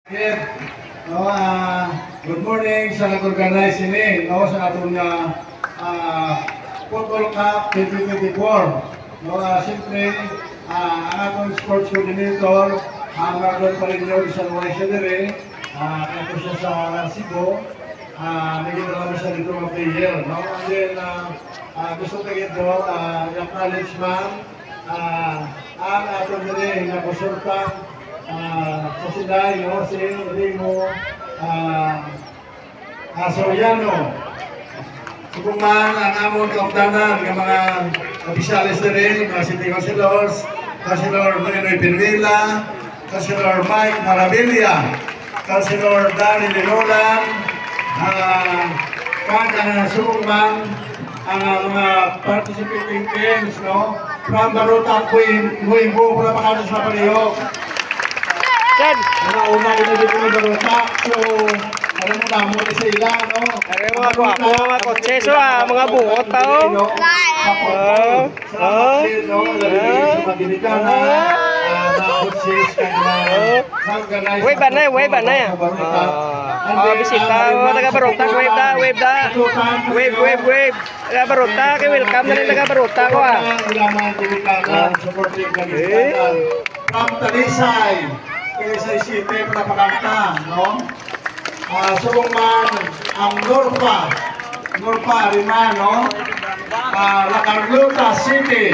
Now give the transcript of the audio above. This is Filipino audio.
Yes. No, good morning sa nag-organize ini no sa atong Football Cup 2024. No, siyempre ang atong sports coordinator ang Marlon Parinyo sa Malaysia dire. Ito siya sa Cebu. Naging naman siya dito mga player. No? And then gusto ko ito yung college man ang atong dire na kusultang sa sila, si Remo Soriano. Kung man ang amon kautanan ng mga opisyalis na rin, mga City Councilors, Councilor Maninoy Pinvila, Councilor Mike Maravilla, Councilor Danny Lilolan, ang sumungman, ang mga participating teams, no? From Baruta, Huimbo, para makalas na palihok. Una dito ni Baruta. So, alam mo na mo sa ila, no? Aray mga gwapo, mga kotseso mga buot tao. Wave ba na yan? Bisita, taga Baruta, wave da. Wave. Taga Baruta, welcome na rin taga Baruta ko From Talisay, Talisay City, Pagkakanta, no? Subong man ang Norpa, Rima, no? La Carlota City.